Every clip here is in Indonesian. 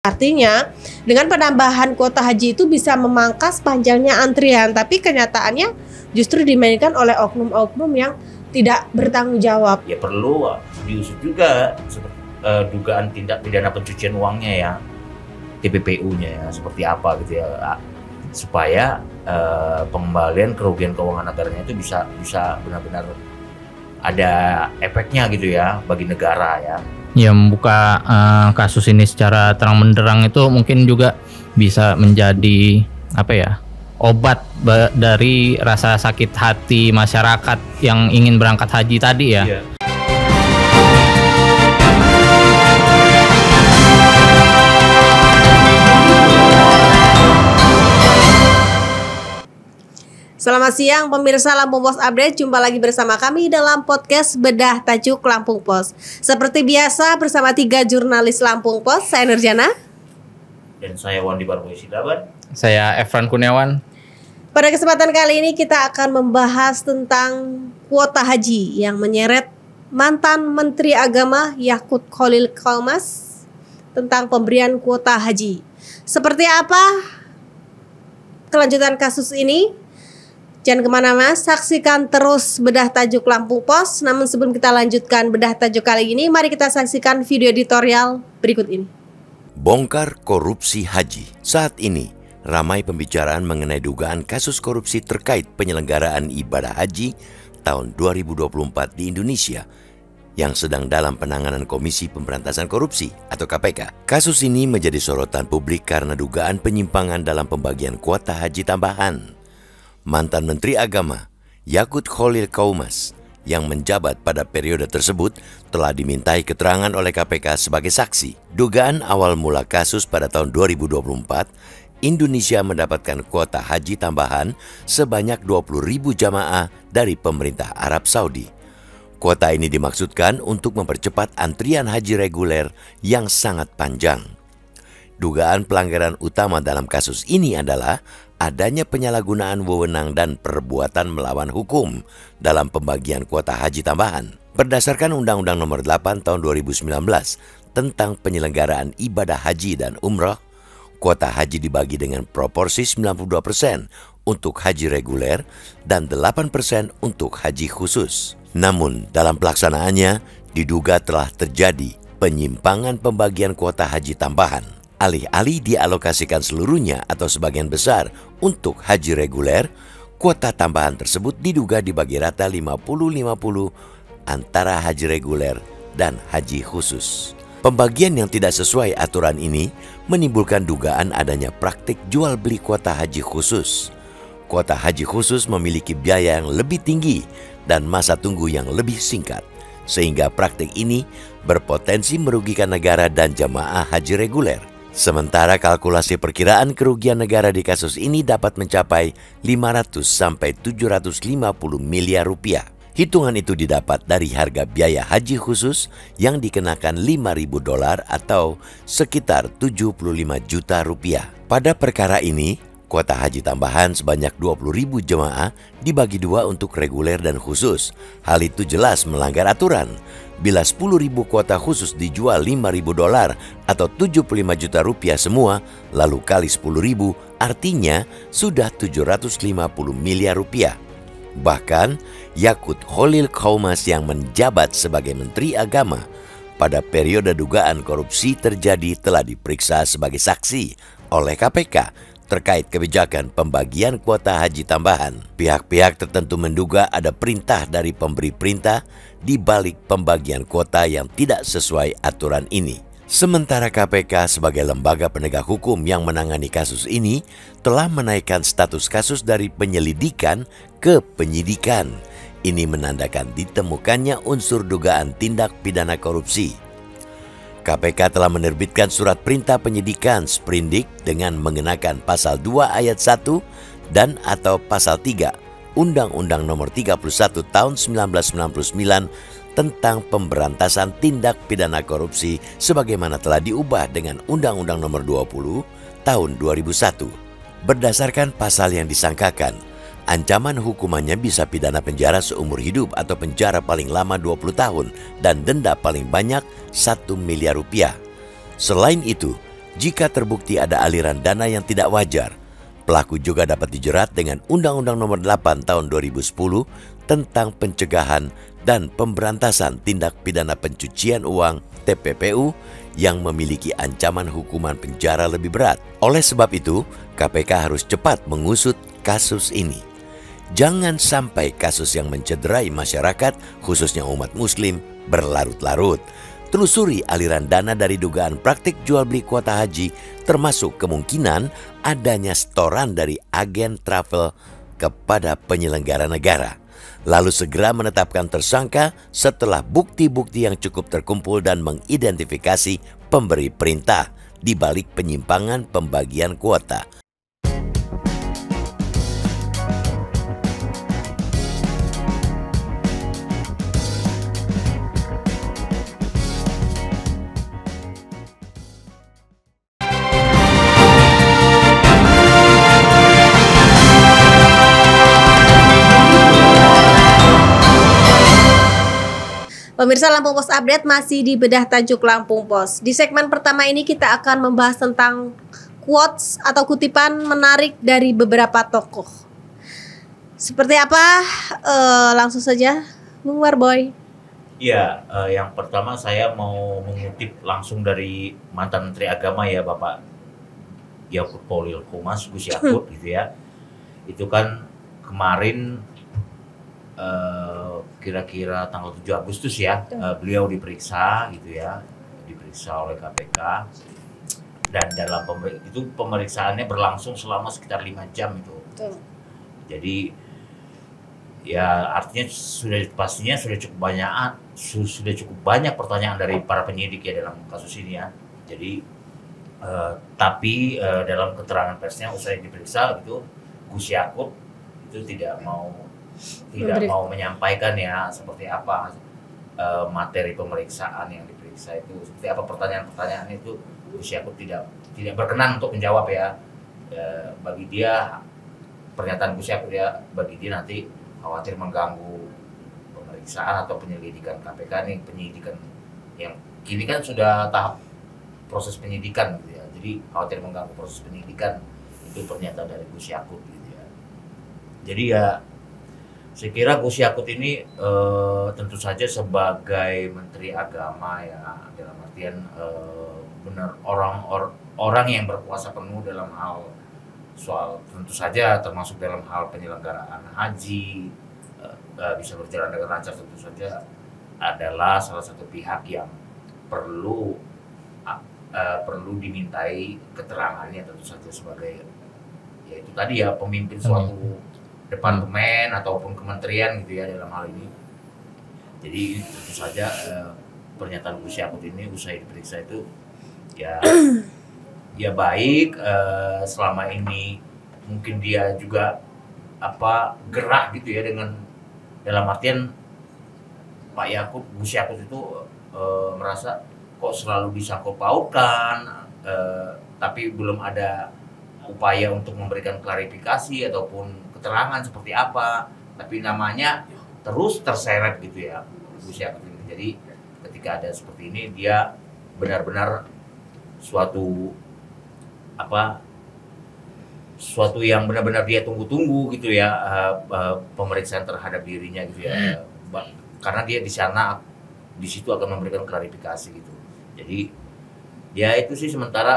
Artinya, dengan penambahan kuota haji itu bisa memangkas panjangnya antrian, tapi kenyataannya justru dimainkan oleh oknum-oknum yang tidak bertanggung jawab. Ya perlu diusut juga dugaan tindak pidana pencucian uangnya ya, TPPU-nya ya, seperti apa gitu ya, supaya pengembalian kerugian keuangan negaranya itu bisa benar-benar ada efeknya gitu ya bagi negara ya. Ya, membuka kasus ini secara terang benderang itu mungkin juga bisa menjadi obat dari rasa sakit hati masyarakat yang ingin berangkat haji tadi ya. Iya. Selamat siang pemirsa Lampung Pos Update, jumpa lagi bersama kami dalam podcast Bedah Tajuk Lampung Pos. Seperti biasa bersama 3 jurnalis Lampung Pos, saya Nurjana. Dan saya Wandi Barboy Sidaban. Saya Efran Kurniawan. Pada kesempatan kali ini kita akan membahas tentang kuota haji yang menyeret mantan Menteri Agama Yakut Khalil Qaumas tentang pemberian kuota haji. Seperti apa kelanjutan kasus ini? Jangan kemana-mana, saksikan terus Bedah Tajuk Lampung Pos. Namun sebelum kita lanjutkan Bedah Tajuk kali ini, mari kita saksikan video editorial berikut ini. Bongkar korupsi haji. Saat ini, ramai pembicaraan mengenai dugaan kasus korupsi terkait penyelenggaraan ibadah haji tahun 2024 di Indonesia yang sedang dalam penanganan Komisi Pemberantasan Korupsi atau KPK. Kasus ini menjadi sorotan publik karena dugaan penyimpangan dalam pembagian kuota haji tambahan. Mantan Menteri Agama Yakut Khalil Qaumas yang menjabat pada periode tersebut telah dimintai keterangan oleh KPK sebagai saksi. Dugaan awal mula kasus pada tahun 2024, Indonesia mendapatkan kuota haji tambahan sebanyak 20.000 jamaah dari pemerintah Arab Saudi. Kuota ini dimaksudkan untuk mempercepat antrian haji reguler yang sangat panjang. Dugaan pelanggaran utama dalam kasus ini adalah adanya penyalahgunaan wewenang dan perbuatan melawan hukum dalam pembagian kuota haji tambahan. Berdasarkan Undang-Undang Nomor 8 Tahun 2019 tentang penyelenggaraan ibadah haji dan umrah, kuota haji dibagi dengan proporsi 92% untuk haji reguler dan 8% untuk haji khusus. Namun dalam pelaksanaannya diduga telah terjadi penyimpangan pembagian kuota haji tambahan. Alih-alih dialokasikan seluruhnya atau sebagian besar untuk haji reguler, kuota tambahan tersebut diduga dibagi rata 50-50 antara haji reguler dan haji khusus. Pembagian yang tidak sesuai aturan ini menimbulkan dugaan adanya praktik jual beli kuota haji khusus. Kuota haji khusus memiliki biaya yang lebih tinggi dan masa tunggu yang lebih singkat, sehingga praktik ini berpotensi merugikan negara dan jamaah haji reguler. Sementara kalkulasi perkiraan kerugian negara di kasus ini dapat mencapai 500 sampai 750 miliar rupiah. Hitungan itu didapat dari harga biaya haji khusus yang dikenakan $5.000 atau sekitar 75 juta rupiah. Pada perkara ini, kuota haji tambahan sebanyak 20.000 jemaah dibagi dua untuk reguler dan khusus. Hal itu jelas melanggar aturan. Bila 10.000 kuota khusus dijual $5.000 atau 75 juta rupiah semua, lalu kali 10.000 artinya sudah 750 miliar rupiah. Bahkan Yakut Khalil Qaumas yang menjabat sebagai Menteri Agama pada periode dugaan korupsi terjadi telah diperiksa sebagai saksi oleh KPK terkait kebijakan pembagian kuota haji tambahan. Pihak-pihak tertentu menduga ada perintah dari pemberi perintah di balik pembagian kuota yang tidak sesuai aturan ini. Sementara KPK sebagai lembaga penegak hukum yang menangani kasus ini telah menaikkan status kasus dari penyelidikan ke penyidikan. Ini menandakan ditemukannya unsur dugaan tindak pidana korupsi. KPK telah menerbitkan surat perintah penyidikan sprindik dengan mengenakan pasal 2 ayat 1 dan atau pasal 3 Undang-Undang Nomor 31 Tahun 1999 tentang pemberantasan tindak pidana korupsi sebagaimana telah diubah dengan Undang-Undang Nomor 20 Tahun 2001. Berdasarkan pasal yang disangkakan, ancaman hukumannya bisa pidana penjara seumur hidup atau penjara paling lama 20 tahun dan denda paling banyak 1 miliar rupiah. Selain itu, Jika terbukti ada aliran dana yang tidak wajar, pelaku juga dapat dijerat dengan Undang-Undang Nomor 8 Tahun 2010 tentang pencegahan dan pemberantasan tindak pidana pencucian uang (TPPU) yang memiliki ancaman hukuman penjara lebih berat. Oleh sebab itu, KPK harus cepat mengusut kasus ini. Jangan sampai kasus yang mencederai masyarakat, khususnya umat muslim, berlarut-larut. Telusuri aliran dana dari dugaan praktik jual beli kuota haji, termasuk kemungkinan adanya setoran dari agen travel kepada penyelenggara negara. Lalu segera menetapkan tersangka setelah bukti-bukti yang cukup terkumpul dan mengidentifikasi pemberi perintah di balik penyimpangan pembagian kuota. Pemirsa Lampung Pos Update masih di bedah tajuk Lampung Pos. Di segmen pertama ini kita akan membahas tentang quotes atau kutipan menarik dari beberapa tokoh. Seperti apa? Langsung saja, Bung Warboy. Iya, yang pertama saya mau mengutip langsung dari mantan Menteri Agama ya, Bapak Yakut Khalil Qomas, Gus Yakut gitu ya. Itu kan kemarin kira-kira tanggal 7 Agustus ya, beliau diperiksa gitu ya, diperiksa oleh KPK, dan dalam pemeriksaannya berlangsung selama sekitar 5 jam itu. Jadi ya artinya pastinya sudah cukup banyak pertanyaan dari para penyidik ya dalam kasus ini ya. Jadi tapi dalam keterangan persnya usai diperiksa gitu, Gus Yakut itu tidak mau menyampaikan ya seperti apa materi pemeriksaan yang diperiksa itu, seperti apa pertanyaan-pertanyaan itu. Gus Yakut tidak berkenan untuk menjawab ya. Bagi dia, pernyataan Gus Yakut ya, bagi dia nanti khawatir mengganggu pemeriksaan atau penyelidikan KPK nih, penyidikan yang kini kan sudah tahap proses penyidikan gitu ya. Jadi khawatir mengganggu proses penyidikan, itu pernyataan dari Gus Yakut gitu ya. Jadi ya saya kira Gus Yakut ini tentu saja sebagai Menteri Agama ya, dalam artian benar orang yang berkuasa penuh dalam hal soal, tentu saja termasuk dalam hal penyelenggaraan haji bisa berjalan dengan lancar, tentu saja adalah salah satu pihak yang perlu dimintai keterangannya, tentu saja sebagai ya itu tadi ya, pemimpin suatu departemen ataupun kementerian gitu ya dalam hal ini. Jadi tentu saja pernyataan Gus Yakut ini usai diperiksa itu ya baik, selama ini mungkin dia juga gerak gitu ya, dengan dalam artian Gus Yakut itu merasa kok selalu disangkut pautkan, tapi belum ada upaya untuk memberikan klarifikasi ataupun keterangan seperti apa, tapi namanya terus terseret gitu ya Gus Yakut ini. Jadi ketika ada seperti ini, dia benar-benar suatu yang benar-benar dia tunggu-tunggu gitu ya, pemeriksaan terhadap dirinya gitu ya, karena dia di situ akan memberikan klarifikasi gitu. Jadi ya itu sih sementara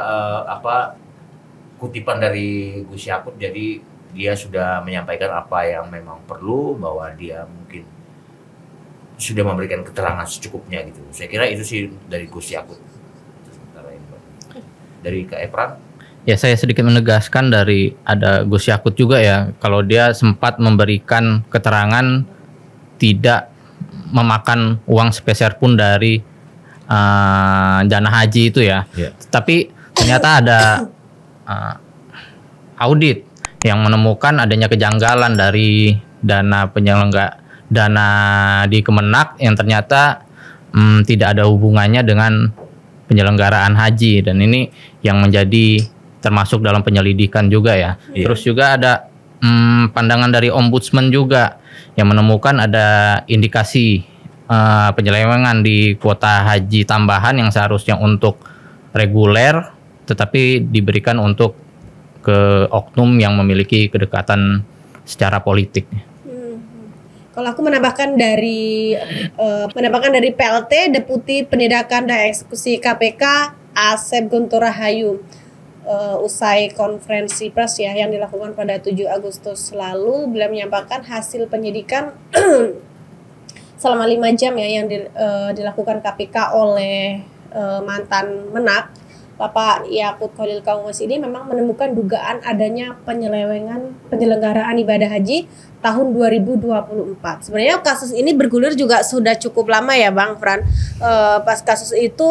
kutipan dari Gus Yakut. Jadi dia sudah menyampaikan apa yang memang perlu, bahwa dia mungkin sudah memberikan keterangan secukupnya gitu. Saya kira itu sih dari Gus Yakut. Dari Kak Efran? Ya, saya sedikit menegaskan dari ada Gus Yakut juga ya, kalau dia sempat memberikan keterangan tidak memakan uang sepeser pun dari dana haji itu ya. Tapi ternyata ada audit yang menemukan adanya kejanggalan dari dana di Kemenak yang ternyata tidak ada hubungannya dengan penyelenggaraan haji, dan ini yang menjadi termasuk dalam penyelidikan juga ya. Terus juga ada pandangan dari Ombudsman juga yang menemukan ada indikasi penyelewengan di kuota haji tambahan yang seharusnya untuk reguler tetapi diberikan untuk ke oknum yang memiliki kedekatan secara politik. Kalau aku menambahkan dari PLT Deputi Penindakan dan Eksekusi KPK Asep Guntur Rahayu usai konferensi pers ya yang dilakukan pada 7 Agustus lalu, beliau menyampaikan hasil penyidikan selama 5 jam ya yang dilakukan KPK oleh mantan Menak Bapak Yakut Khalil Kaumas ini memang menemukan dugaan adanya penyelenggaraan ibadah haji tahun 2024. Sebenarnya kasus ini bergulir juga sudah cukup lama ya Bang Fran. Pas kasus itu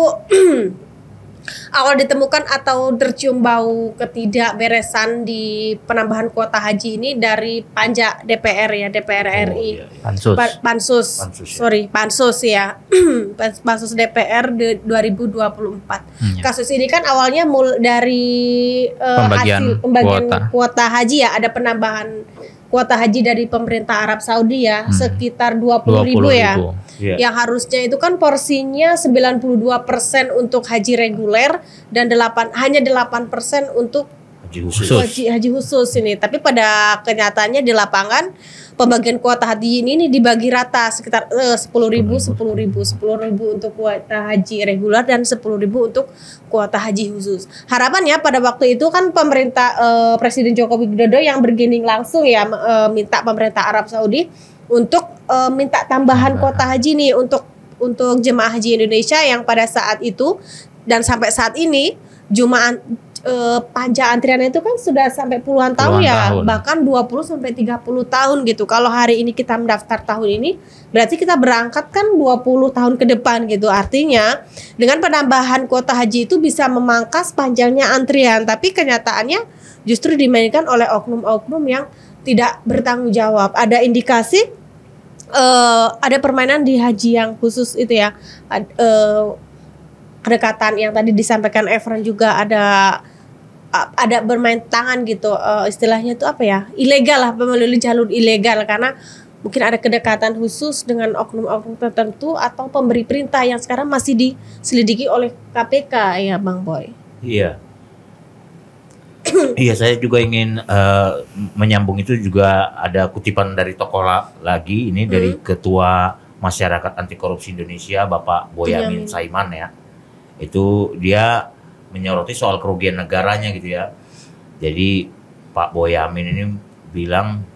awal ditemukan atau tercium bau ketidakberesan di penambahan kuota haji ini dari Panja DPR ya, DPR RI. Iya. Pansus. Pansus ya. Pansus DPR 2024. Kasus ini kan awalnya dari hasil pembagian kuota haji ya, ada penambahan kuota haji dari pemerintah Arab Saudi ya, sekitar 20.000 ya. Yeah. Yang harusnya itu kan porsinya 92% untuk haji reguler dan hanya 8% untuk haji khusus ini. Tapi pada kenyataannya di lapangan pembagian kuota haji ini dibagi rata sekitar 10.000 untuk kuota haji reguler dan 10.000 untuk kuota haji khusus. Harapannya pada waktu itu kan pemerintah Presiden Joko Widodo yang berunding langsung ya minta pemerintah Arab Saudi untuk minta tambahan kuota haji nih untuk jemaah haji Indonesia yang pada saat itu dan sampai saat ini panjang antriannya itu kan sudah sampai puluhan tahun, bahkan 20 sampai 30 tahun gitu. Kalau hari ini kita mendaftar tahun ini, berarti kita berangkat kan 20 tahun ke depan gitu. Artinya dengan penambahan kuota haji itu bisa memangkas panjangnya antrian, tapi kenyataannya justru dimainkan oleh oknum-oknum yang tidak bertanggung jawab. Ada indikasi ada permainan di haji yang khusus itu ya. Kedekatan yang tadi disampaikan Efran juga ada bermain tangan gitu, istilahnya itu apa ya, ilegal lah, melalui jalur ilegal karena mungkin ada kedekatan khusus dengan oknum-oknum tertentu atau pemberi perintah yang sekarang masih diselidiki oleh KPK ya Bang Boy. Iya. Iya, saya juga ingin menyambung itu, juga ada kutipan dari tokoh lagi ini dari Ketua Masyarakat Anti Korupsi Indonesia Bapak Boyamin Saiman ya. Itu dia menyoroti soal kerugian negaranya gitu ya. Jadi Pak Boyamin ini bilang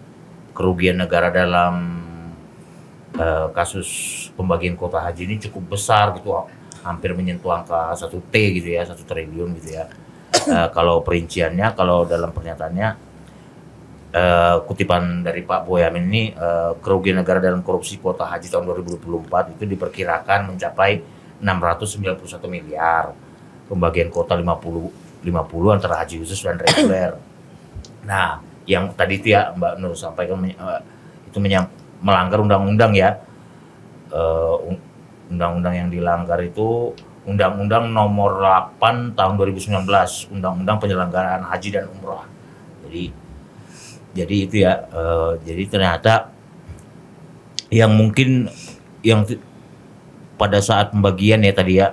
kerugian negara dalam kasus pembagian kuota haji ini cukup besar gitu, hampir menyentuh angka 1 T gitu ya, 1 triliun gitu ya. Kalau perinciannya, kalau dalam pernyataannya kutipan dari Pak Boyamin ini, kerugian negara dalam korupsi kuota haji tahun 2024 itu diperkirakan mencapai 691 miliar. Pembagian kuota 50 antara haji khusus dan reguler. Nah, yang tadi itu ya Mbak Nur sampaikan itu melanggar undang-undang ya. Undang-undang yang dilanggar itu Undang-Undang Nomor 8 Tahun 2019, Undang-Undang Penyelenggaraan Haji dan Umrah. Jadi itu ya. Jadi ternyata yang mungkin yang pada saat pembagian ya tadi ya,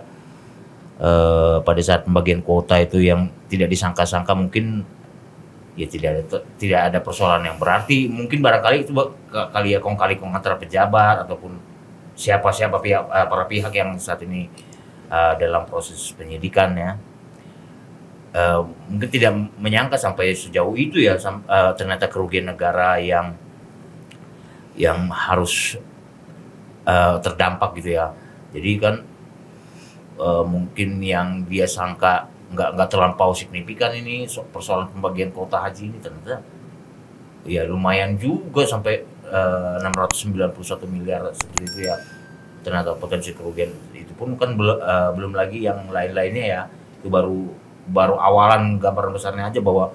pada saat pembagian kuota itu yang tidak disangka-sangka mungkin ya tidak ada persoalan yang berarti, mungkin barangkali itu kali ya kong-kali antara pejabat ataupun siapa-siapa para pihak yang saat ini dalam proses penyidikan ya, mungkin tidak menyangka sampai sejauh itu ya, ternyata kerugian negara yang harus terdampak gitu ya. Jadi kan mungkin yang dia sangka nggak terlampau signifikan ini persoalan pembagian kuota haji ini, ternyata ya lumayan juga sampai 691 miliar seperti itu ya. Ternyata potensi kerugian itu pun kan belum lagi yang lain-lainnya ya. Itu baru awalan gambaran besarnya aja, bahwa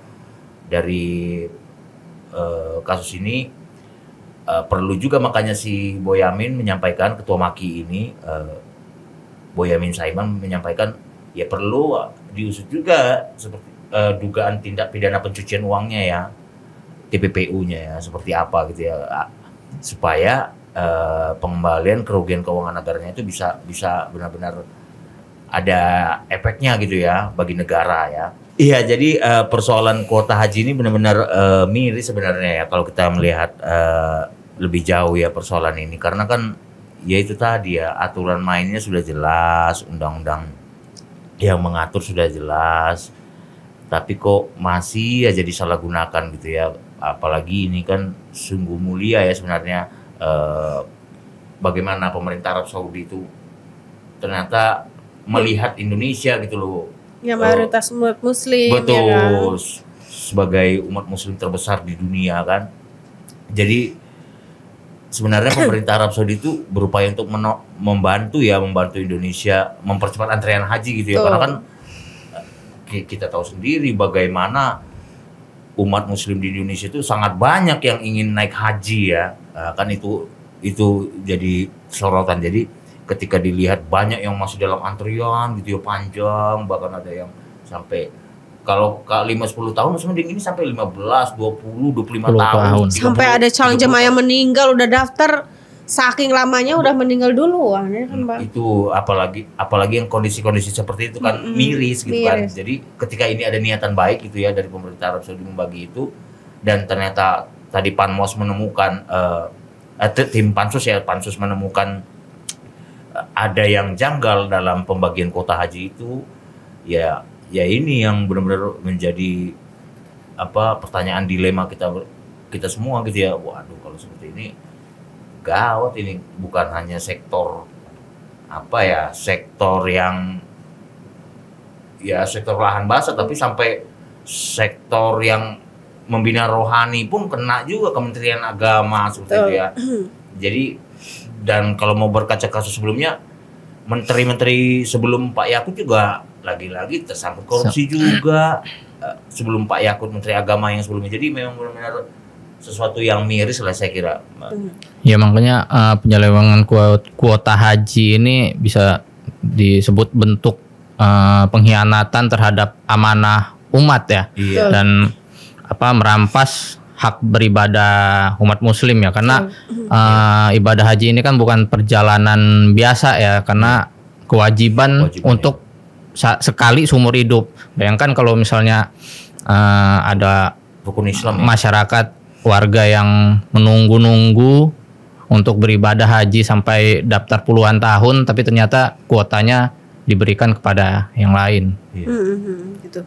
dari kasus ini perlu juga, makanya si Boyamin menyampaikan, Ketua Maki ini Boyamin Saiman menyampaikan ya perlu diusut juga seperti dugaan tindak pidana pencucian uangnya ya, TPPU-nya ya, seperti apa gitu ya, supaya pengembalian kerugian keuangan negaranya itu bisa benar-benar ada efeknya gitu ya bagi negara ya. Iya, jadi persoalan kuota haji ini benar-benar miris sebenarnya ya kalau kita melihat lebih jauh ya persoalan ini, karena kan ya itu tadi ya, aturan mainnya sudah jelas, undang-undang yang mengatur sudah jelas, tapi kok masih aja disalahgunakan gitu ya. Apalagi ini kan sungguh mulia ya sebenarnya, bagaimana pemerintah Arab Saudi itu ternyata melihat Indonesia gitu loh, yang mayoritas umat muslim, betul, ya kan? sebagai umat muslim terbesar di dunia kan. Jadi sebenarnya pemerintah Arab Saudi itu berupaya untuk membantu Indonesia mempercepat antrian haji gitu ya. Karena kan kita tahu sendiri bagaimana umat muslim di Indonesia itu sangat banyak yang ingin naik haji ya. Kan itu jadi sorotan. Jadi ketika dilihat banyak yang masih dalam antrian gitu ya, panjang, bahkan ada yang sampai kalau 5-10 tahun mending ini sampai 15, 20, 25 tahun. Sampai ada calon jemaah yang meninggal udah daftar, saking lamanya udah meninggal duluan ya kan, Bang. Itu apalagi yang kondisi-kondisi seperti itu kan miris gitu kan. Jadi ketika ini ada niatan baik gitu ya dari pemerintah Arab Saudi membagi itu, dan ternyata tadi Panmos menemukan tim pansus menemukan ada yang janggal dalam pembagian kuota haji itu, ya ini yang benar-benar menjadi pertanyaan dilema kita semua gitu ya. Waduh, kalau seperti ini gawat, ini bukan hanya sektor sektor yang sektor lahan basah, tapi sampai sektor yang membina rohani pun kena juga, Kementerian Agama seperti itu ya. Jadi, dan kalau mau berkaca kasus sebelumnya, menteri-menteri sebelum Pak Yakut juga lagi-lagi tersangkut korupsi juga, sebelum Pak Yakut Menteri Agama yang sebelumnya. Jadi memang benar-benar sesuatu yang miris lah saya kira. Ya makanya penyelewengan kuota haji ini bisa disebut bentuk pengkhianatan terhadap amanah umat ya. Iya. Dan merampas hak beribadah umat muslim ya, karena ibadah haji ini kan bukan perjalanan biasa ya, karena kewajiban untuk sekali seumur hidup. Bayangkan kalau misalnya ada rukun Islam ya, masyarakat warga yang menunggu-nunggu untuk beribadah haji sampai daftar puluhan tahun, tapi ternyata kuotanya diberikan kepada yang lain. Gitu.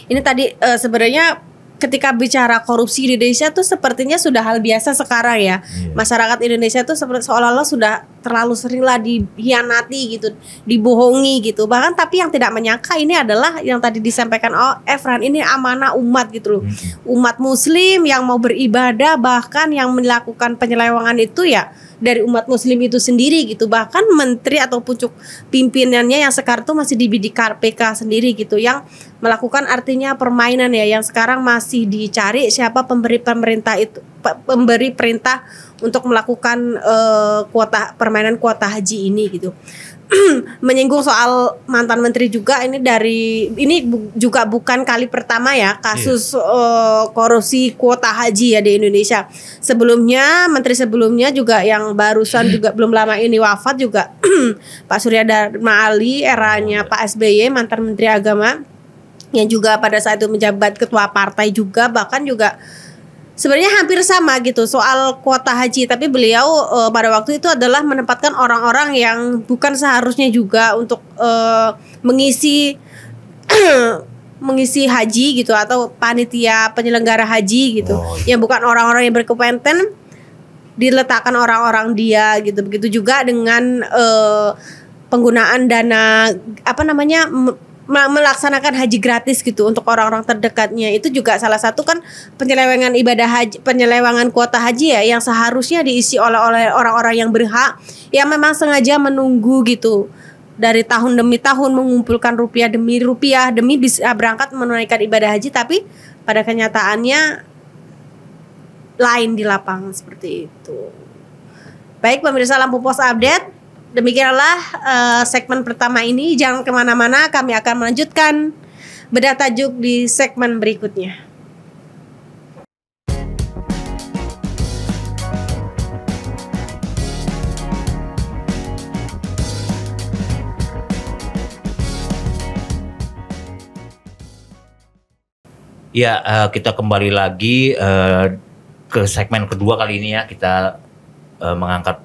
Ini tadi sebenarnya ketika bicara korupsi di Indonesia tuh sepertinya sudah hal biasa sekarang ya. Masyarakat Indonesia tuh seolah-olah sudah terlalu seringlah dihianati gitu, dibohongi gitu. Bahkan tapi yang tidak menyangka ini adalah yang tadi disampaikan Efran, ini amanah umat gitu loh. Umat muslim yang mau beribadah, bahkan yang melakukan penyelewengan itu ya dari umat muslim itu sendiri gitu. Bahkan menteri atau pucuk pimpinannya yang sekarang tuh masih di KPK sendiri gitu, yang melakukan artinya permainan ya, yang sekarang masih dicari siapa pemberi perintah untuk melakukan permainan kuota haji ini gitu. Menyinggung soal mantan menteri juga, ini juga bukan kali pertama ya kasus korupsi kuota haji ya di Indonesia. Sebelumnya menteri sebelumnya juga yang barusan juga belum lama ini wafat juga Pak Surya Dharma Ali, eranya Pak SBY, mantan menteri agama, yang juga pada saat itu menjabat ketua partai juga, bahkan juga sebenarnya hampir sama gitu soal kuota haji, tapi beliau pada waktu itu adalah menempatkan orang-orang yang bukan seharusnya juga untuk mengisi haji gitu, atau panitia penyelenggara haji gitu, yang bukan orang-orang yang berkompeten, diletakkan orang-orang dia gitu. Begitu juga dengan penggunaan dana melaksanakan haji gratis gitu untuk orang-orang terdekatnya. Itu juga salah satu kan penyelewengan penyelewengan kuota haji ya, yang seharusnya diisi oleh orang-orang yang berhak, yang memang sengaja menunggu gitu dari tahun demi tahun, mengumpulkan rupiah demi bisa berangkat menunaikan ibadah haji, tapi pada kenyataannya lain di lapangan seperti itu. Baik pemirsa Lampu Pos Update, demikianlah segmen pertama ini. Jangan kemana-mana, kami akan melanjutkan bedah tajuk di segmen berikutnya. Ya, kita kembali lagi ke segmen kedua kali ini ya. Kita mengangkat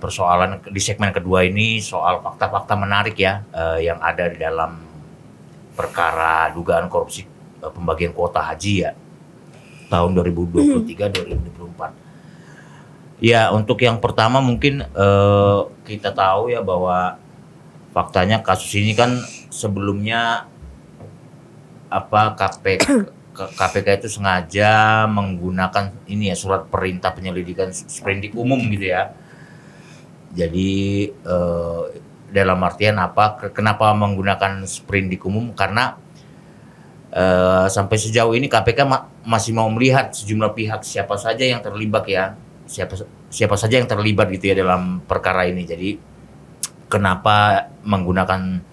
persoalan di segmen kedua ini soal fakta-fakta menarik ya yang ada di dalam perkara dugaan korupsi pembagian kuota haji ya tahun 2023-2024. Ya, untuk yang pertama mungkin kita tahu ya bahwa faktanya kasus ini kan sebelumnya KPK itu sengaja menggunakan ini ya surat perintah penyelidikan sprindik umum gitu ya. Jadi dalam artian kenapa menggunakan sprindik umum? Karena sampai sejauh ini KPK masih mau melihat sejumlah pihak siapa saja yang terlibat ya. Siapa saja yang terlibat gitu ya dalam perkara ini. Jadi kenapa menggunakan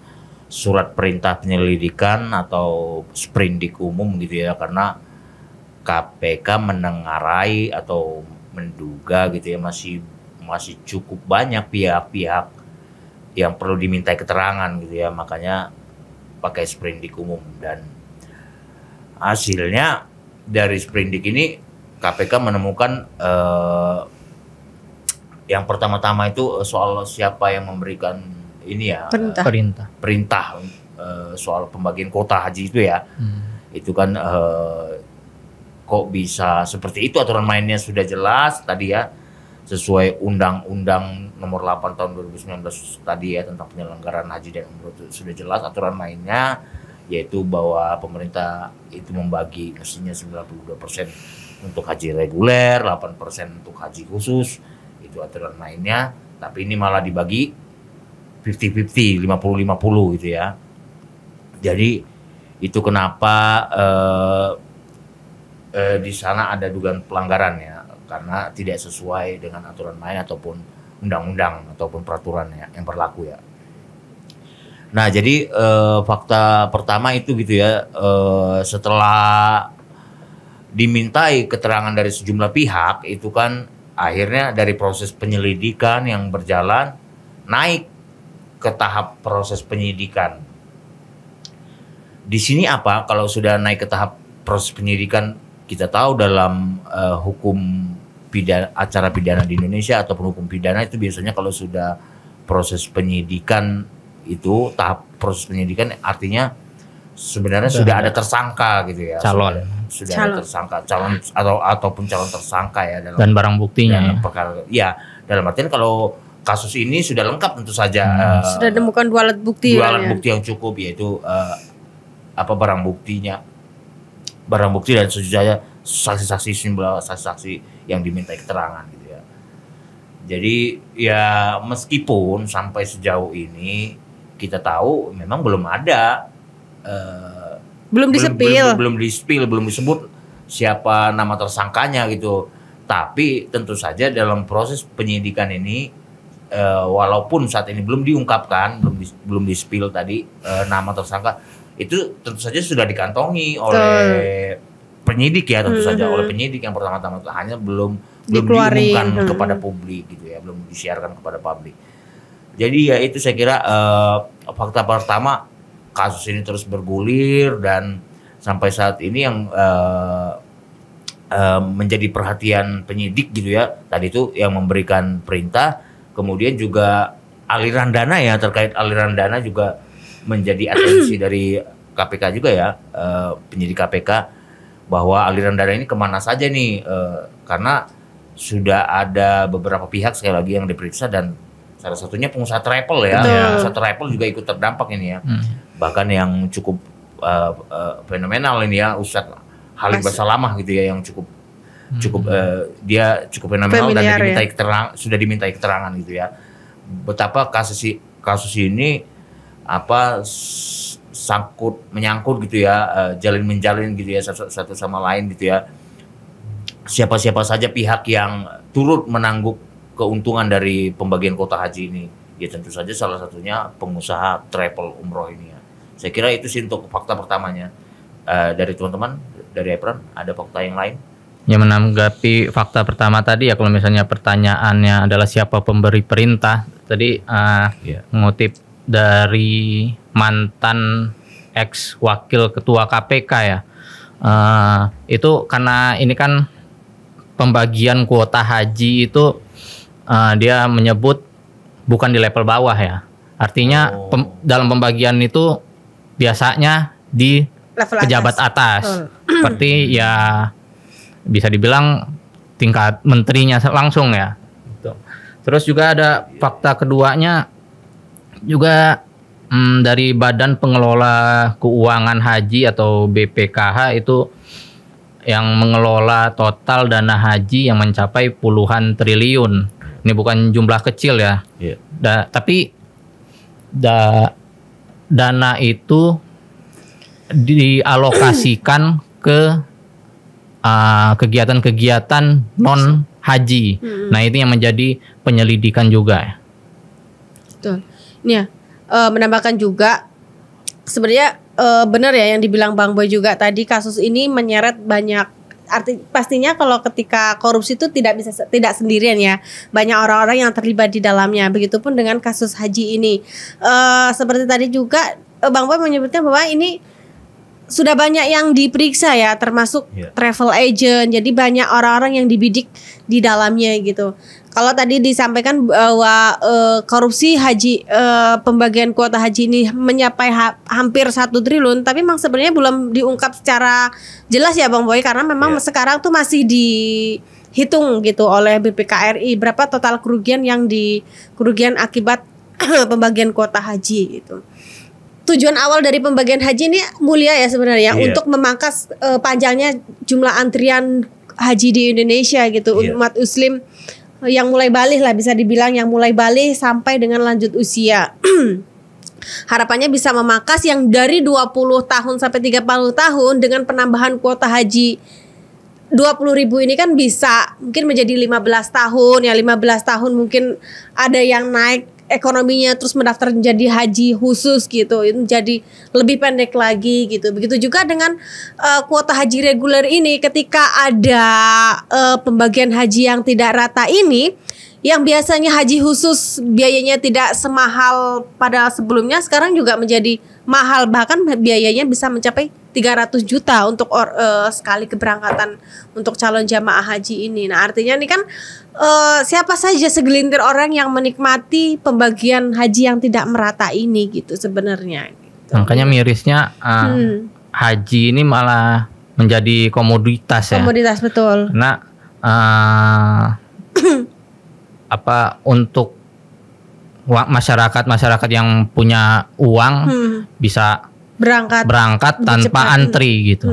surat perintah penyelidikan atau sprindik umum gitu ya, karena KPK menengarai atau menduga gitu ya masih cukup banyak pihak-pihak yang perlu dimintai keterangan gitu ya, makanya pakai sprindik umum. Dan hasilnya dari sprindik ini KPK menemukan yang pertama-tama itu soal siapa yang memberikan ini ya perintah soal pembagian kuota haji itu ya. Itu kan kok bisa seperti itu, aturan mainnya sudah jelas tadi ya, sesuai Undang-Undang Nomor 8 Tahun 2019 tadi ya tentang penyelenggaraan haji dan umroh, itu sudah jelas aturan mainnya, yaitu bahwa pemerintah itu membagi mestinya 92% untuk haji reguler, 8% untuk haji khusus, itu aturan mainnya. Tapi ini malah dibagi 50-50, 50-50 gitu ya. Jadi itu kenapa di sana ada dugaan pelanggaran ya, karena tidak sesuai dengan aturan main ataupun undang-undang ataupun peraturan ya yang berlaku ya. Nah, jadi fakta pertama itu gitu ya, setelah dimintai keterangan dari sejumlah pihak, itu kan akhirnya dari proses penyelidikan yang berjalan naik ke tahap proses penyidikan. Di sini apa? Kalau sudah naik ke tahap proses penyidikan, kita tahu dalam hukum acara pidana di Indonesia ataupun hukum pidana itu biasanya kalau sudah proses penyidikan itu tahap proses penyidikan artinya sebenarnya sudah ada tersangka gitu ya. Sudah ada tersangka, ataupun calon tersangka ya dalam, dan barang buktinya dalam perkara. Ya, dalam artian kalau kasus ini sudah lengkap tentu saja. Sudah ditemukan dua alat bukti. Dua alat bukti yang cukup, yaitu barang bukti dan sejujurnya saksi-saksi, sejumlah saksi-saksi yang dimintai keterangan gitu ya. Jadi ya meskipun sampai sejauh ini kita tahu memang belum ada belum disebut siapa nama tersangkanya gitu. Tapi tentu saja dalam proses penyidikan ini walaupun saat ini belum diungkapkan, belum di-spill tadi nama tersangka, itu tentu saja sudah dikantongi oleh penyidik ya, tentu saja oleh penyidik yang pertama-tama, hanya belum diumumkan kepada publik gitu ya, belum disiarkan kepada publik. Jadi ya itu saya kira fakta pertama, kasus ini terus bergulir dan sampai saat ini yang menjadi perhatian penyidik gitu ya, tadi itu yang memberikan perintah, kemudian juga aliran dana ya, terkait aliran dana juga menjadi atensi dari KPK juga ya, penyidik KPK, bahwa aliran dana ini kemana saja nih, karena sudah ada beberapa pihak sekali lagi yang diperiksa dan salah satunya pengusaha travel ya. Pengusaha travel juga ikut terdampak ini ya. Bahkan yang cukup fenomenal ini ya, Ustadz Khalid Basalamah gitu ya, yang cukup dia cukup fenomenal dan sudah dimintai keterangan gitu ya. Betapa kasus ini menyangkut gitu ya, jalin menjalin gitu ya, satu sama lain gitu ya. Siapa-siapa saja pihak yang turut menanggung keuntungan dari pembagian kuota haji ini, ya tentu saja salah satunya pengusaha travel umroh ini ya. Saya kira itu sih untuk fakta pertamanya. Dari teman-teman, dari Epron, ada fakta yang lain? Ya, menanggapi fakta pertama tadi ya, kalau misalnya pertanyaannya adalah siapa pemberi perintah, tadi mengutip dari mantan ex wakil ketua KPK ya, Itu karena ini kan pembagian kuota haji itu dia menyebut bukan di level bawah ya. Artinya dalam pembagian itu biasanya di Level pejabat atas. Seperti ya bisa dibilang tingkat menterinya langsung ya. Terus juga ada fakta keduanya juga dari Badan Pengelola Keuangan Haji atau BPKH itu yang mengelola total dana haji yang mencapai puluhan triliun. Ini bukan jumlah kecil ya. Yeah. Tapi dana itu dialokasikan ke kegiatan-kegiatan non haji. Nah, itu yang menjadi penyelidikan juga ya. Betul. Ini ya, menambahkan juga sebenarnya benar ya yang dibilang Bang Boy juga tadi, kasus ini menyeret banyak pastinya kalau ketika korupsi itu tidak sendirian ya, banyak orang-orang yang terlibat di dalamnya. Begitupun dengan kasus haji ini. Seperti tadi juga Bang Boy menyebutkan bahwa ini sudah banyak yang diperiksa ya, termasuk travel agent. Jadi banyak orang-orang yang dibidik di dalamnya gitu. Kalau tadi disampaikan bahwa korupsi haji, pembagian kuota haji ini mencapai hampir 1 triliun, tapi memang sebenarnya belum diungkap secara jelas ya Bang Boy, karena memang sekarang tuh masih dihitung gitu oleh BPKRI berapa total kerugian akibat pembagian kuota haji itu. Tujuan awal dari pembagian haji ini mulia ya sebenarnya, untuk memangkas panjangnya jumlah antrian haji di Indonesia gitu, umat muslim yang mulai balik lah, bisa dibilang yang mulai balik sampai dengan lanjut usia. Harapannya bisa memangkas yang dari 20 tahun sampai 30 tahun dengan penambahan kuota haji 20.000 ini kan bisa mungkin menjadi 15 tahun ya, 15 tahun mungkin ada yang naik ekonominya terus mendaftar menjadi haji khusus gitu, itu jadi lebih pendek lagi gitu. Begitu juga dengan kuota haji reguler ini, ketika ada pembagian haji yang tidak rata ini, yang biasanya haji khusus biayanya tidak semahal pada sebelumnya, sekarang juga menjadi mahal, bahkan biayanya bisa mencapai 300 juta untuk sekali keberangkatan untuk calon jamaah haji ini. Nah, artinya ini kan siapa saja segelintir orang yang menikmati pembagian haji yang tidak merata ini gitu sebenarnya. Gitu. Makanya mirisnya haji ini malah menjadi komoditas ya. Komoditas, betul. Nah, untuk masyarakat yang punya uang bisa berangkat tanpa cepat antri gitu.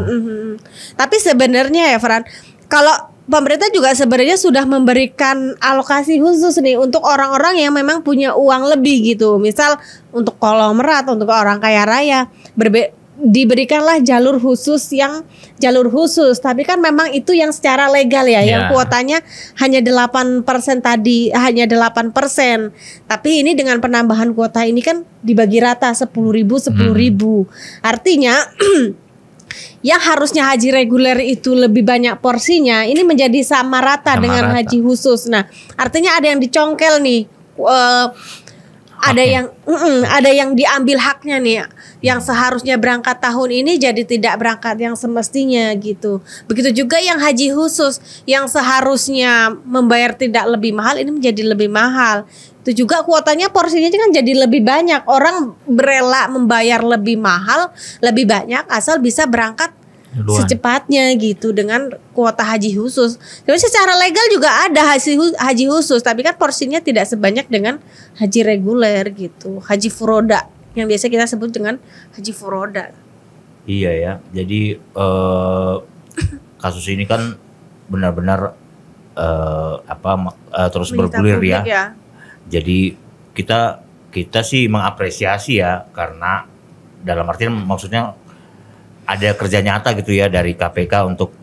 Tapi sebenarnya ya Fran, kalau pemerintah juga sebenarnya sudah memberikan alokasi khusus nih untuk orang-orang yang memang punya uang lebih gitu. Misal untuk konglomerat, untuk orang kaya raya, diberikanlah jalur khusus, tapi kan memang itu yang secara legal ya, yang kuotanya hanya 8% tadi, hanya 8%. Tapi ini dengan penambahan kuota ini kan dibagi rata 10.000. Artinya yang harusnya haji reguler itu lebih banyak porsinya, ini menjadi sama rata dengan haji khusus. Nah, artinya ada yang dicongkel nih. Ada yang diambil haknya nih, yang seharusnya berangkat tahun ini jadi tidak berangkat yang semestinya gitu. Begitu juga yang haji khusus yang seharusnya membayar tidak lebih mahal, ini menjadi lebih mahal. Itu juga kuotanya porsinya kan jadi lebih banyak. Orang rela membayar lebih mahal, lebih banyak asal bisa berangkat secepatnya gitu dengan kuota haji khusus. Tapi secara legal juga ada haji khusus, tapi kan porsinya tidak sebanyak dengan haji reguler gitu. Haji furoda yang biasa kita sebut dengan haji furoda. Iya ya. Jadi kasus ini kan benar-benar terus bergulir ya. Jadi kita sih mengapresiasi ya, karena dalam artian maksudnya ada kerja nyata gitu ya dari KPK untuk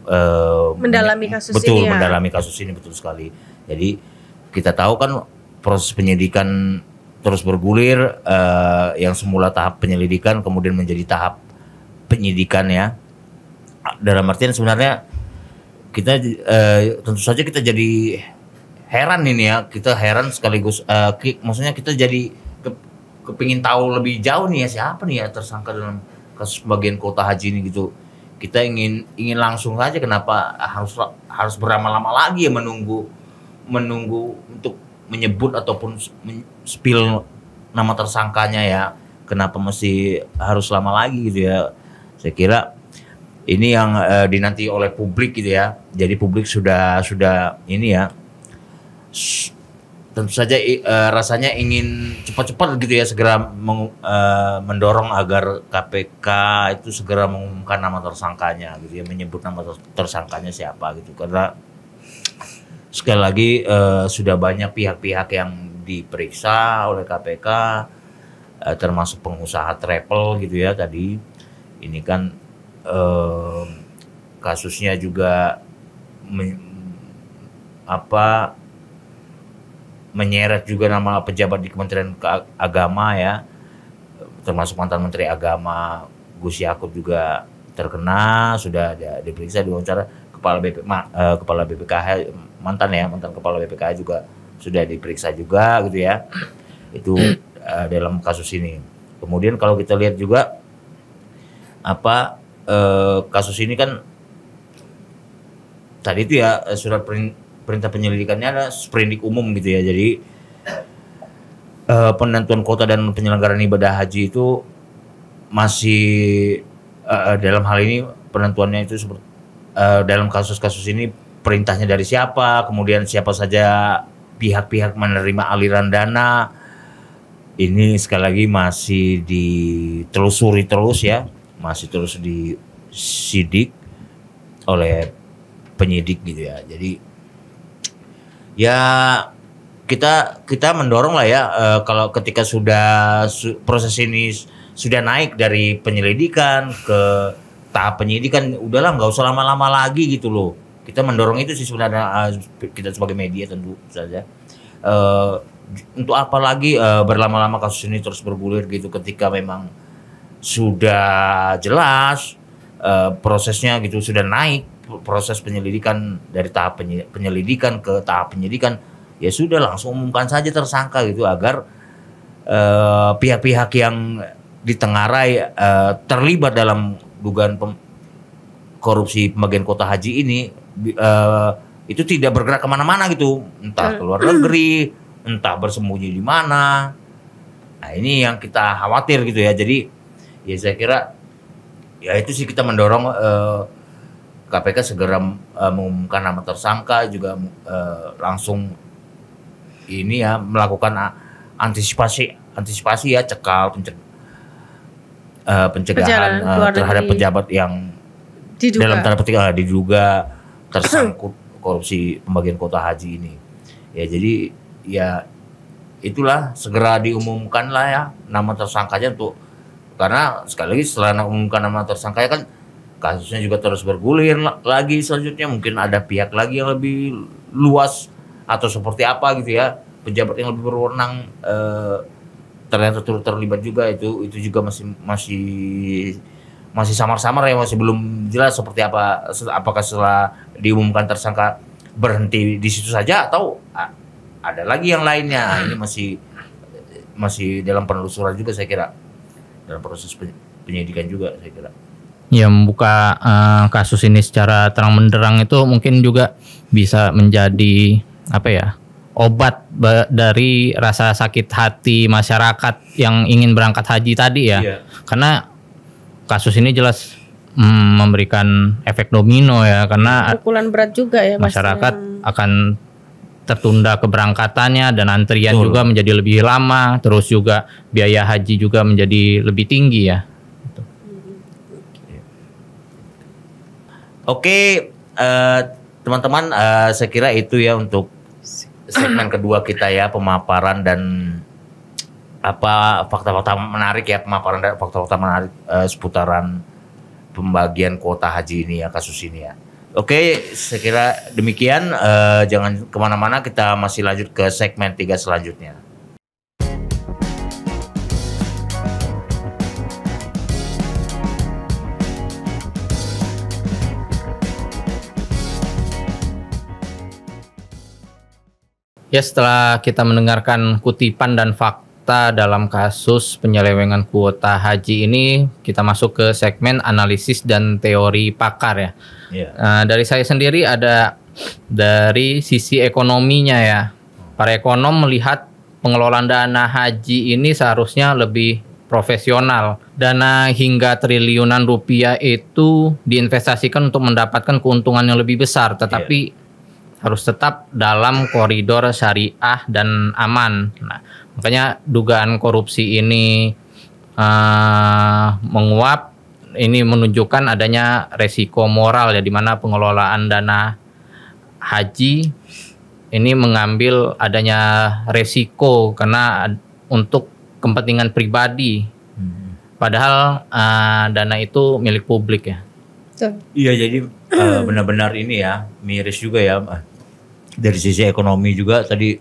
mendalami kasus ini. Mendalami kasus ini, betul sekali. Jadi kita tahu kan proses penyidikan terus bergulir, yang semula tahap penyelidikan kemudian menjadi tahap penyidikan ya. Dalam artian sebenarnya kita tentu saja kita jadi heran ini ya, kita heran sekaligus maksudnya kita jadi kepingin tahu lebih jauh nih ya, siapa nih ya tersangka dalam kasus pembagian kuota haji ini gitu. kita ingin langsung saja, kenapa harus berlama-lama lagi ya menunggu untuk menyebut ataupun spill nama tersangkanya ya, kenapa mesti harus lama lagi gitu ya. Saya kira ini yang dinanti oleh publik gitu ya. Jadi publik sudah ini ya, tentu saja rasanya ingin cepat-cepat gitu ya, segera mendorong agar KPK itu segera mengumumkan nama tersangkanya gitu ya, menyebut nama tersangkanya siapa gitu. Karena sekali lagi sudah banyak pihak-pihak yang diperiksa oleh KPK, termasuk pengusaha travel gitu ya tadi. Ini kan kasusnya juga menyeret juga nama pejabat di Kementerian Agama ya, termasuk mantan Menteri Agama Gus Yakut juga terkena, sudah diperiksa, diwawancara. Kepala BPKH mantan kepala BPKH juga sudah diperiksa juga gitu ya. Itu dalam kasus ini. Kemudian kalau kita lihat juga kasus ini kan tadi itu ya, surat perintah penyelidikannya ada sprindik umum gitu ya. Jadi penentuan kuota dan penyelenggaraan ibadah haji itu masih dalam hal ini penentuannya itu seperti dalam kasus-kasus ini perintahnya dari siapa, kemudian siapa saja pihak-pihak menerima aliran dana, ini sekali lagi masih ditelusuri terus ya, masih terus disidik oleh penyidik gitu ya. Jadi ya kita mendorong lah ya, kalau ketika proses ini sudah naik dari penyelidikan ke tahap penyidikan, udahlah nggak usah lama-lama lagi gitu loh. Kita mendorong itu sih sebenarnya, kita sebagai media tentu saja. Untuk apa lagi berlama-lama kasus ini terus bergulir gitu, ketika memang sudah jelas prosesnya gitu, sudah naik proses penyelidikan dari tahap penyelidikan ke tahap penyidikan, ya sudah langsung umumkan saja tersangka gitu, agar pihak-pihak yang ditengarai terlibat dalam dugaan korupsi pembagian kuota haji ini itu tidak bergerak kemana-mana gitu, entah ke luar negeri, entah bersembunyi di mana. Nah ini yang kita khawatir gitu ya. Jadi ya saya kira ya itu sih, kita mendorong KPK segera mengumumkan nama tersangka, juga langsung ini ya, melakukan antisipasi ya, cekal pencegahan terhadap pejabat yang dalam tanda petik diduga tersangkut korupsi pembagian kuota haji ini. Ya jadi ya itulah, segera diumumkan lah ya nama tersangkanya tuh, karena sekali lagi setelah mengumumkan nama tersangkanya kan kasusnya juga terus bergulir lagi selanjutnya, mungkin ada pihak lagi yang lebih luas atau seperti apa gitu ya, pejabat yang lebih berwenang ternyata turut terlibat juga. Itu juga masih samar-samar ya, masih belum jelas seperti apa, apakah setelah diumumkan tersangka berhenti di situ saja atau ada lagi yang lainnya. Ini masih dalam penelusuran juga saya kira, dalam proses penyidikan juga saya kira. Ya, membuka kasus ini secara terang benderang itu mungkin juga bisa menjadi obat dari rasa sakit hati masyarakat yang ingin berangkat haji tadi ya. Yeah. Karena kasus ini jelas memberikan efek domino ya, karena pukulan berat juga ya masyarakat akan tertunda keberangkatannya, dan antrian juga menjadi lebih lama, terus juga biaya haji juga menjadi lebih tinggi ya. Oke, teman-teman, saya kira itu ya untuk segmen kedua kita ya, pemaparan dan fakta-fakta menarik ya, pemaparan dan fakta-fakta menarik seputaran pembagian kuota haji ini ya, kasus ini ya. Oke, saya kira demikian. Jangan kemana-mana, kita masih lanjut ke segmen 3 selanjutnya. Ya, setelah kita mendengarkan kutipan dan fakta fakta dalam kasus penyelewengan kuota haji ini, kita masuk ke segmen analisis dan teori pakar ya. Dari saya sendiri ada dari sisi ekonominya ya. Para ekonom melihat pengelolaan dana haji ini seharusnya lebih profesional. Dana hingga triliunan rupiah itu diinvestasikan untuk mendapatkan keuntungan yang lebih besar, tetapi harus tetap dalam koridor syariah dan aman. Nah, makanya dugaan korupsi ini menguap. Ini menunjukkan adanya resiko moral ya, di mana pengelolaan dana haji ini mengambil adanya resiko karena untuk kepentingan pribadi. Padahal dana itu milik publik ya. Iya, jadi benar-benar ini ya, miris juga ya. Dari sisi ekonomi juga tadi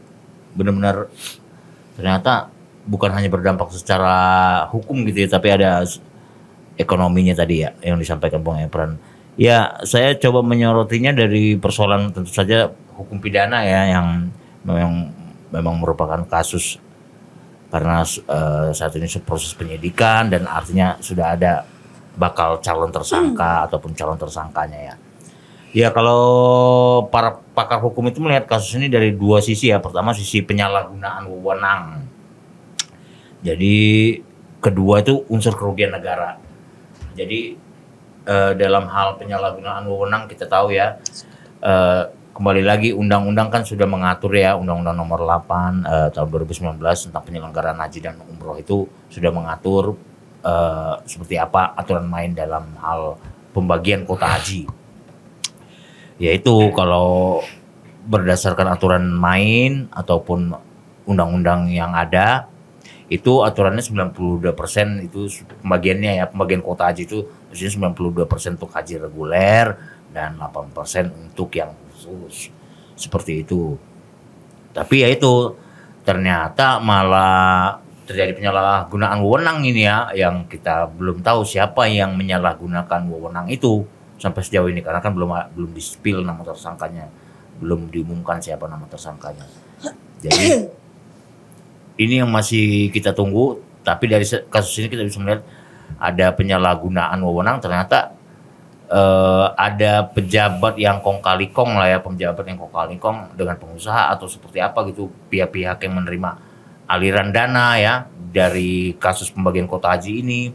benar-benar ternyata bukan hanya berdampak secara hukum gitu ya, tapi ada ekonominya tadi ya yang disampaikan Bung Efran. Ya, saya coba menyorotinya dari persoalan tentu saja hukum pidana ya, yang memang merupakan kasus karena saat ini proses penyidikan dan artinya sudah ada bakal calon tersangka ataupun calon tersangkanya ya. Ya, kalau para pakar hukum itu melihat kasus ini dari dua sisi ya. Pertama, sisi penyalahgunaan wewenang. Jadi kedua itu unsur kerugian negara. Jadi dalam hal penyalahgunaan wewenang kita tahu ya, kembali lagi undang-undang kan sudah mengatur ya, Undang-Undang Nomor 8 tahun 2019 tentang penyelenggaraan haji dan umroh itu sudah mengatur seperti apa aturan main dalam hal pembagian kuota haji. Yaitu kalau berdasarkan aturan main ataupun undang-undang yang ada, itu aturannya 92% itu pembagiannya ya, pembagian kuota haji itu maksudnya 92% untuk haji reguler dan 8% untuk yang khusus. Seperti itu. Tapi ya itu ternyata malah terjadi penyalahgunaan wewenang ini ya, yang kita belum tahu siapa yang menyalahgunakan wewenang itu sampai sejauh ini, karena kan belum di-spill nama tersangkanya, belum diumumkan siapa nama tersangkanya. Jadi ini yang masih kita tunggu, tapi dari kasus ini kita bisa melihat ada penyalahgunaan wewenang. Ternyata ada pejabat yang kong kali kong lah ya, pejabat yang kong kali kong dengan pengusaha atau seperti apa gitu, pihak-pihak yang menerima aliran dana ya dari kasus pembagian kuota haji ini.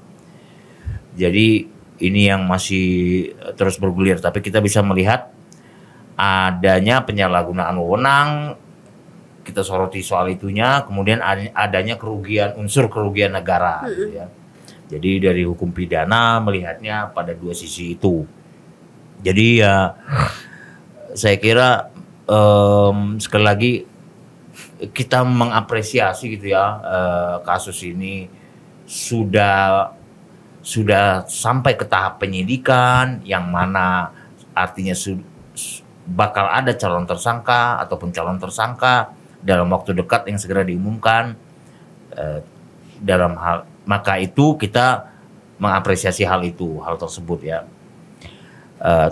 Jadi ini yang masih terus bergulir, tapi kita bisa melihat adanya penyalahgunaan wewenang. Kita soroti soal itunya, kemudian adanya unsur kerugian negara gitu ya. Jadi dari hukum pidana melihatnya pada dua sisi itu. Jadi ya saya kira sekali lagi kita mengapresiasi gitu ya, kasus ini sudah sampai ke tahap penyidikan, yang mana artinya bakal ada calon tersangka ataupun calon tersangka dalam waktu dekat yang segera diumumkan. Dalam hal maka itu kita mengapresiasi hal tersebut ya.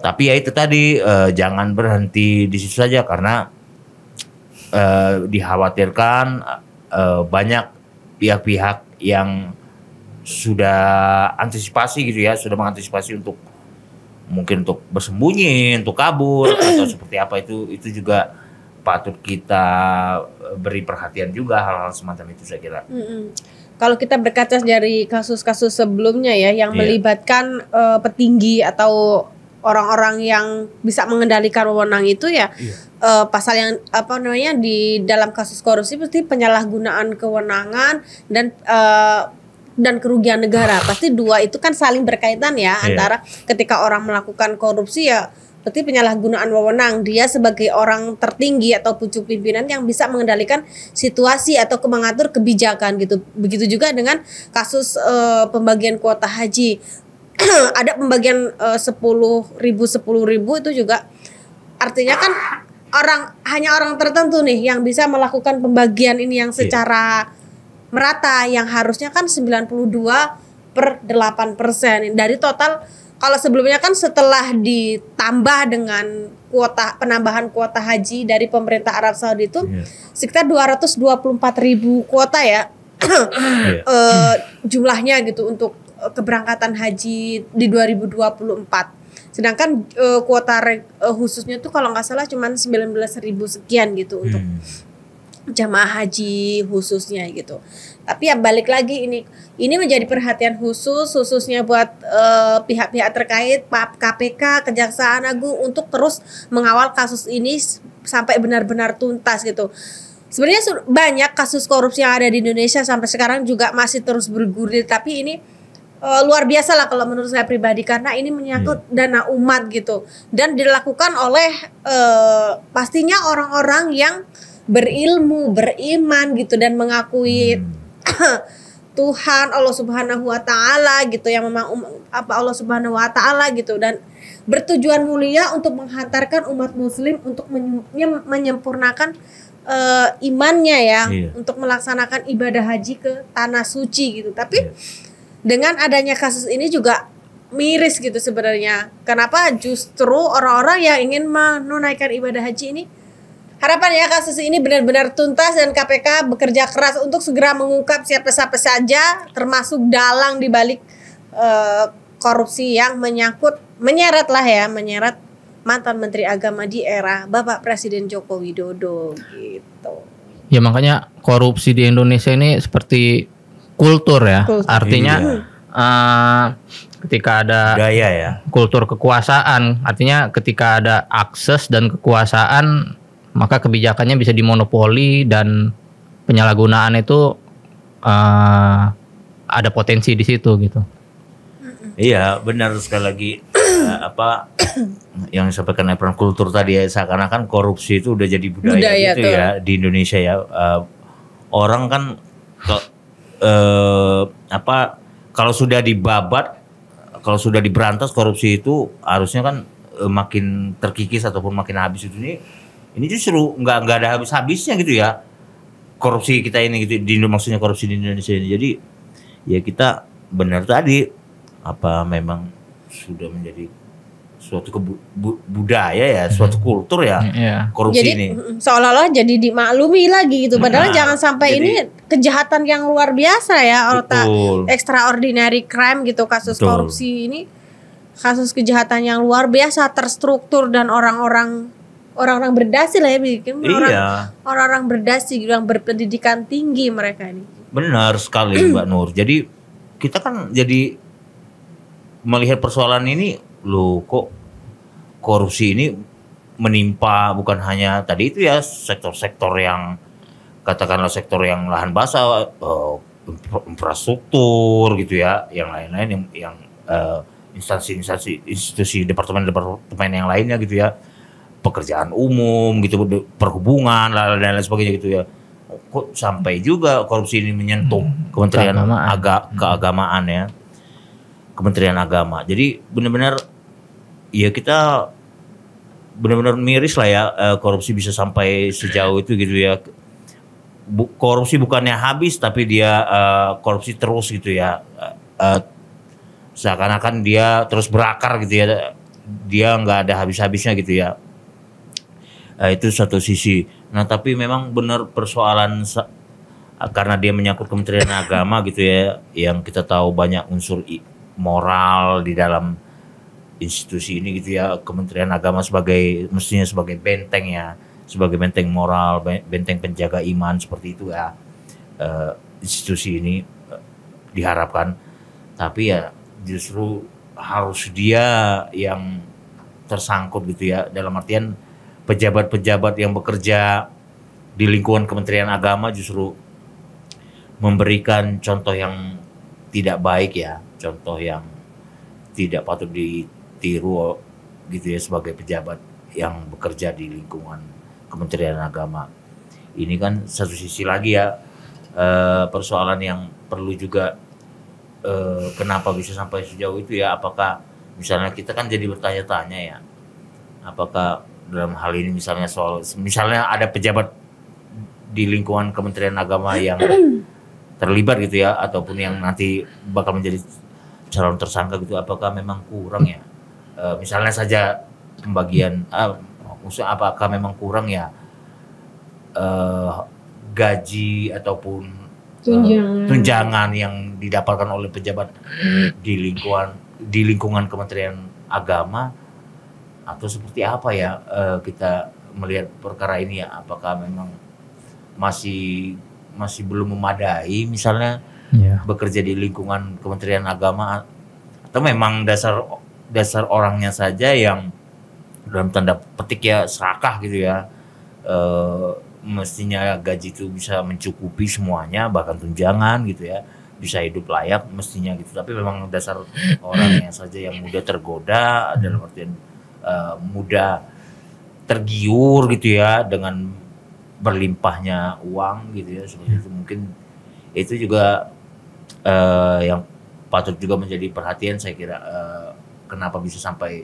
Tapi ya itu tadi, jangan berhenti di situ saja, karena dikhawatirkan banyak pihak-pihak yang sudah antisipasi gitu ya, sudah mengantisipasi untuk mungkin untuk bersembunyi, untuk kabur atau seperti apa, itu juga patut kita beri perhatian juga hal-hal semacam itu saya kira. Kalau kita berkaca dari kasus-kasus sebelumnya ya yang melibatkan petinggi atau orang-orang yang bisa mengendalikan wewenang itu ya, pasal yang di dalam kasus korupsi pasti penyalahgunaan kewenangan dan kerugian negara. Pasti dua itu kan saling berkaitan ya, antara ketika orang melakukan korupsi ya berarti penyalahgunaan wewenang, dia sebagai orang tertinggi atau pucuk pimpinan yang bisa mengendalikan situasi atau mengatur kebijakan gitu. Begitu juga dengan kasus pembagian kuota haji. Ada pembagian 10.000 itu juga artinya kan hanya orang tertentu nih yang bisa melakukan pembagian ini yang secara merata, yang harusnya kan 92/8% dari total. Kalau sebelumnya kan setelah ditambah dengan penambahan kuota haji dari pemerintah Arab Saudi itu sekitar 224.000 kuota ya. jumlahnya gitu untuk keberangkatan haji di 2024. Sedangkan kuota khususnya tuh kalau nggak salah cuman 19.000 sekian gitu untuk jamaah haji khususnya gitu. Tapi ya balik lagi ini menjadi perhatian khususnya buat pihak-pihak terkait, KPK, Kejaksaan Agung untuk terus mengawal kasus ini sampai benar-benar tuntas gitu. Sebenarnya banyak kasus korupsi yang ada di Indonesia sampai sekarang juga masih terus bergulir, tapi ini luar biasa lah kalau menurut saya pribadi karena ini menyangkut dana umat gitu dan dilakukan oleh pastinya orang-orang yang berilmu, beriman gitu dan mengakui Tuhan Allah Subhanahu wa taala gitu yang memang Allah Subhanahu wa taala gitu dan bertujuan mulia untuk menghantarkan umat muslim untuk menyempurnakan imannya ya, untuk melaksanakan ibadah haji ke tanah suci gitu. Tapi dengan adanya kasus ini juga miris gitu sebenarnya. Kenapa justru orang-orang yang ingin menunaikan ibadah haji ini, harapan ya kasus ini benar-benar tuntas dan KPK bekerja keras untuk segera mengungkap siapa saja termasuk dalang di balik korupsi yang menyeret mantan Menteri Agama di era Bapak Presiden Joko Widodo gitu. Ya makanya korupsi di Indonesia ini seperti kultur ya. Artinya ketika ada budaya ya, kultur kekuasaan, artinya ketika ada akses dan kekuasaan maka kebijakannya bisa dimonopoli dan penyalahgunaan itu ada potensi di situ gitu. Iya benar sekali lagi apa yang disampaikan Efran kultur tadi ya, seakan-akan korupsi itu udah jadi budaya gitu ya di Indonesia ya. Orang kan kalau sudah dibabat, kalau sudah diberantas korupsi itu harusnya kan makin terkikis ataupun makin habis itu. Ini justru nggak ada habis-habisnya gitu ya korupsi kita ini gitu, maksudnya korupsi di Indonesia ini. Jadi ya kita benar tadi apa memang sudah menjadi suatu budaya ya, suatu kultur ya, korupsi jadi, ini. Seolah-olah jadi dimaklumi lagi gitu. Padahal jangan sampai ini kejahatan yang luar biasa ya, extraordinary crime gitu, kasus korupsi ini, kasus kejahatan yang luar biasa, terstruktur dan orang-orang berdasi lah ya, bikin orang-orang berdasi yang berpendidikan tinggi mereka ini. Benar sekali Mbak Nur. Jadi kita kan jadi melihat persoalan ini, loh kok korupsi ini menimpa bukan hanya tadi itu ya sektor-sektor yang katakanlah sektor yang lahan basah, infrastruktur gitu ya, yang lain-lain yang instansi-instansi, institusi, departemen yang lainnya gitu ya, pekerjaan umum gitu, perhubungan dan lain sebagainya gitu ya. Kok sampai juga korupsi ini menyentuh Kementerian Keagamaan ya, Kementerian Agama. Jadi benar-benar ya kita benar-benar miris lah ya, korupsi bisa sampai sejauh itu gitu ya. Korupsi bukannya habis tapi dia korupsi terus gitu ya, seakan-akan dia terus berakar gitu ya, dia nggak ada habis-habisnya gitu ya. Itu satu sisi. Nah tapi memang benar persoalan karena dia menyangkut Kementerian Agama gitu ya, yang kita tahu banyak unsur moral di dalam institusi ini gitu ya. Kementerian Agama mestinya sebagai benteng ya, sebagai benteng moral, benteng penjaga iman seperti itu ya, institusi ini diharapkan. Tapi ya justru harus dia yang tersangkut gitu ya, dalam artian pejabat-pejabat yang bekerja di lingkungan Kementerian Agama justru memberikan contoh yang tidak baik ya, contoh yang tidak patut ditiru gitu ya sebagai pejabat yang bekerja di lingkungan Kementerian Agama. Ini kan satu sisi lagi ya, persoalan yang perlu juga kenapa bisa sampai sejauh itu ya. Apakah misalnya kita kan jadi bertanya-tanya ya, apakah dalam hal ini misalnya ada pejabat di lingkungan Kementerian Agama yang terlibat gitu ya, ataupun yang nanti bakal menjadi calon tersangka gitu, apakah memang kurang ya, misalnya saja pembagian apakah memang kurang ya gaji ataupun tunjangan yang didapatkan oleh pejabat di lingkungan Kementerian Agama, atau seperti apa ya kita melihat perkara ini ya, apakah memang masih belum memadai misalnya bekerja di lingkungan Kementerian Agama, atau memang dasar orangnya saja yang dalam tanda petik ya serakah gitu ya, mestinya gaji itu bisa mencukupi semuanya, bahkan tunjangan gitu ya, bisa hidup layak mestinya gitu, tapi memang dasar orangnya saja yang mudah tergoda, dalam artian mudah tergiur gitu ya dengan berlimpahnya uang gitu ya, seperti itu. Mungkin itu juga yang patut juga menjadi perhatian saya kira, kenapa bisa sampai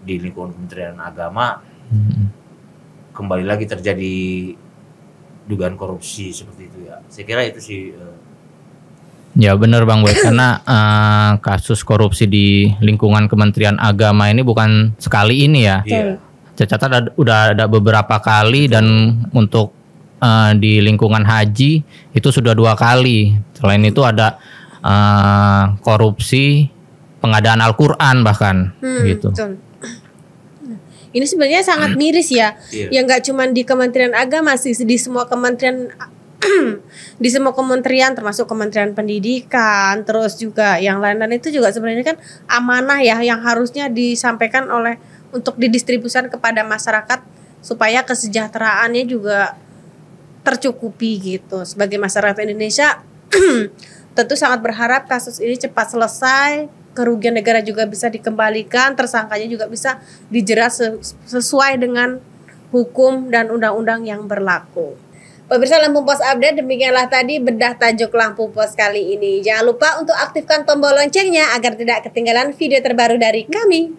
di lingkungan Kementerian Agama kembali lagi terjadi dugaan korupsi seperti itu ya. Saya kira itu sih. Ya benar Bang Boy, karena kasus korupsi di lingkungan Kementerian Agama ini bukan sekali ini ya. Iya. Tercatat udah ada beberapa kali, dan untuk di lingkungan haji itu sudah 2 kali. Selain itu ada korupsi pengadaan Al-Quran bahkan gitu. Betul. Ini sebenarnya sangat miris ya. Iya. Yang nggak cuma di Kementerian Agama sih, di semua kementerian di semua kementerian, termasuk Kementerian Pendidikan, terus juga yang lain-lain itu juga sebenarnya kan amanah ya, yang harusnya disampaikan untuk didistribusikan kepada masyarakat supaya kesejahteraannya juga tercukupi gitu. Sebagai masyarakat Indonesia tentu sangat berharap kasus ini cepat selesai, kerugian negara juga bisa dikembalikan, tersangkanya juga bisa dijerat sesuai dengan hukum dan undang-undang yang berlaku. Pemirsa Lampung Pos Update, demikianlah tadi bedah tajuk Lampung Pos kali ini. Jangan lupa untuk aktifkan tombol loncengnya agar tidak ketinggalan video terbaru dari kami.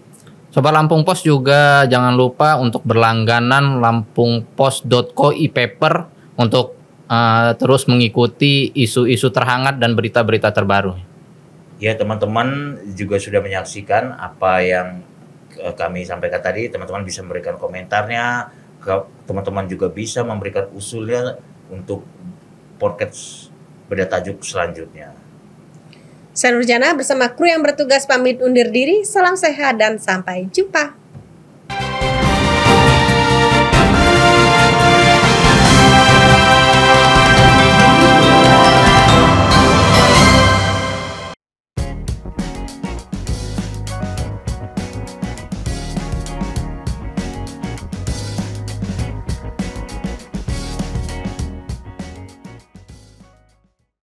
Sobat Lampung Pos juga jangan lupa untuk berlangganan lampungpos.co e-paper untuk terus mengikuti isu-isu terhangat dan berita-berita terbaru. Ya, teman-teman juga sudah menyaksikan apa yang kami sampaikan tadi. Teman-teman bisa memberikan komentarnya, teman-teman juga bisa memberikan usulnya untuk podcast bedah tajuk selanjutnya. Saya Nurjana bersama kru yang bertugas pamit undur diri. Salam sehat dan sampai jumpa.